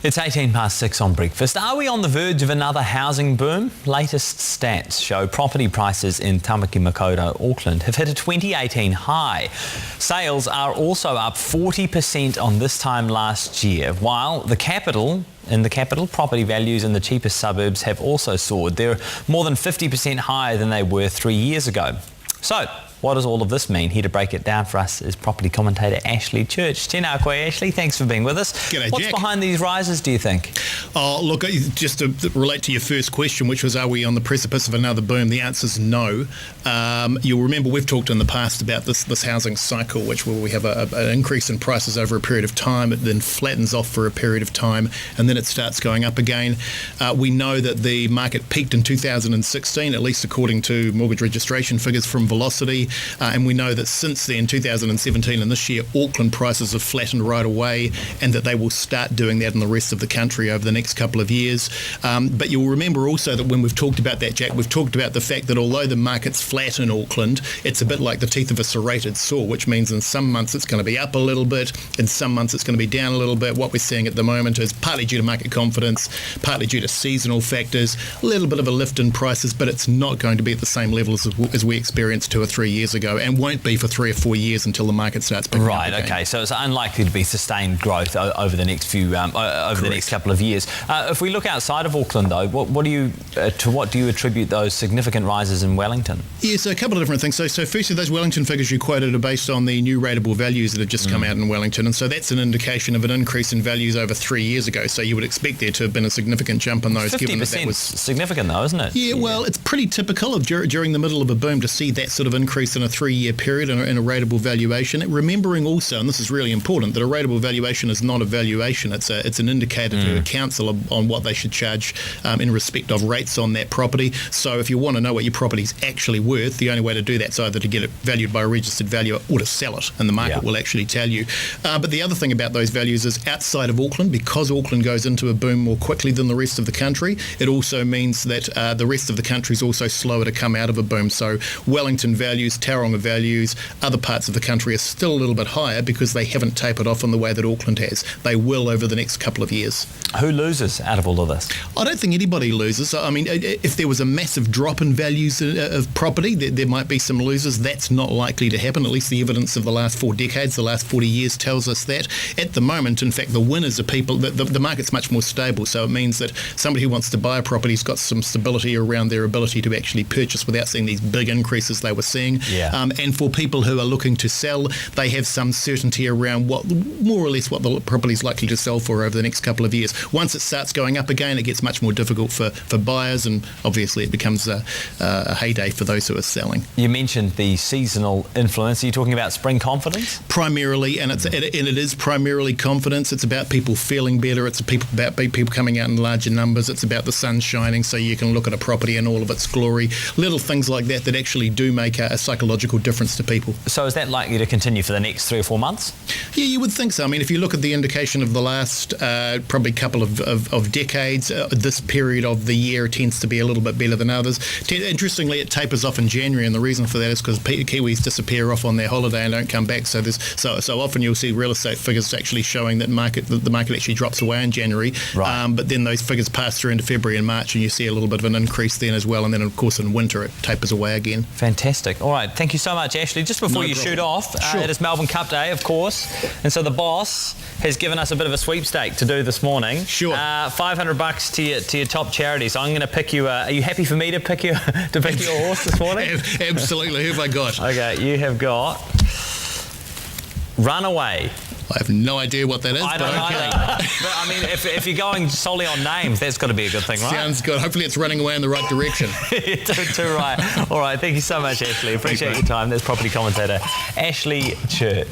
It's 6:18 on Breakfast. Are we on the verge of another housing boom? Latest stats show property prices in Tamaki Makaurau, Auckland have hit a 2018 high. Sales are also up 40% on this time last year, while in the capital, property values in the cheapest suburbs have also soared. They're more than 50% higher than they were 3 years ago. So, what does all of this mean? Here to break it down for us is property commentator Ashley Church. Tēnā koe, Ashley. Thanks for being with us. G'day, What's Jack. behind these rises, do you think? Oh, look, just to relate to your first question, which was, are we on the precipice of another boom? The answer is no. You'll remember we've talked in the past about this housing cycle, where we have an increase in prices over a period of time. It then flattens off for a period of time, and then it starts going up again. We know that the market peaked in 2016, at least according to mortgage registration figures from Velocity. And we know that since then, 2017 and this year, Auckland prices have flattened right away, and that they will start doing that in the rest of the country over the next couple of years. But you'll remember also that when we've talked about that, Jack, we've talked about the fact that although the market's flat in Auckland, it's a bit like the teeth of a serrated saw, which means in some months it's going to be up a little bit, in some months it's going to be down a little bit. What we're seeing at the moment is partly due to market confidence, partly due to seasonal factors, a little bit of a lift in prices, but it's not going to be at the same levels as we experienced 2 or 3 years ago, and won't be for 3 or 4 years until the market starts picking up again. Okay, so it's unlikely to be sustained growth over the next the next couple of years. If we look outside of Auckland, though, what do you attribute those significant rises in Wellington? Yeah, so a couple of different things. So firstly, those Wellington figures you quoted are based on the new rateable values that have just come out in Wellington, and so that's an indication of an increase in values over 3 years ago. So you would expect there to have been a significant jump in those. 50% given that was significant, though, isn't it? Yeah, well, it's pretty typical of during the middle of a boom to see that sort of increase in a 3-year period in a rateable valuation. Remembering also, and this is really important, that a rateable valuation is not a valuation. It's an indicator to a council on what they should charge in respect of rates on that property. So if you want to know what your property's actually worth, the only way to do that is either to get it valued by a registered valuer or to sell it, and the market will actually tell you. But the other thing about those values is outside of Auckland, because Auckland goes into a boom more quickly than the rest of the country, it also means that the rest of the country is also slower to come out of a boom. So Wellington values, Tauranga values, other parts of the country are still a little bit higher because they haven't tapered off in the way that Auckland has. They will over the next couple of years. Who loses out of all of this? I don't think anybody loses. I mean, if there was a massive drop in values of property, there might be some losers. That's not likely to happen. At least the evidence of the last 4 decades, the last 40 years tells us that. At the moment, in fact, the winners are people. The market's much more stable, so it means that somebody who wants to buy a property has got some stability around their ability to actually purchase without seeing these big increases they were seeing. And for people who are looking to sell, they have some certainty around more or less what the property is likely to sell for over the next couple of years. Once it starts going up again, it gets much more difficult for buyers, and obviously it becomes a heyday for those who are selling. You mentioned the seasonal influence. Are you talking about spring confidence? Primarily, and it is primarily confidence. It's about people feeling better. It's about people coming out in larger numbers. It's about the sun shining so you can look at a property in all of its glory. Little things like that actually do make a psychological difference to people. So is that likely to continue for the next 3 or 4 months? Yeah, you would think so. I mean, if you look at the indication of the last probably couple of decades, this period of the year tends to be a little bit better than others. Interestingly, it tapers off in January, and the reason for that is because Kiwis disappear off on their holiday and don't come back. So often you'll see real estate figures actually showing that the market actually drops away in January. Right. But then those figures pass through into February and March, and you see a little bit of an increase then as well. And then, of course, in winter it tapers away again. Fantastic. All right. Thank you so much, Ashley. Just before you shoot off, it is Melbourne Cup Day, of course, and so the boss has given us a bit of a sweepstake to do this morning. Sure. $500 to your top charity. So I'm going to pick you. Are you happy for me to pick your horse this morning? Absolutely. Who have I got? Okay, you have got Runaway. I have no idea what that is. I don't know. But I mean, if you're going solely on names, that's got to be a good thing, right? Sounds good. Hopefully it's running away in the right direction. Too right. All right. Thank you so much, Ashley. Appreciate your time. There's property commentator Ashley Church.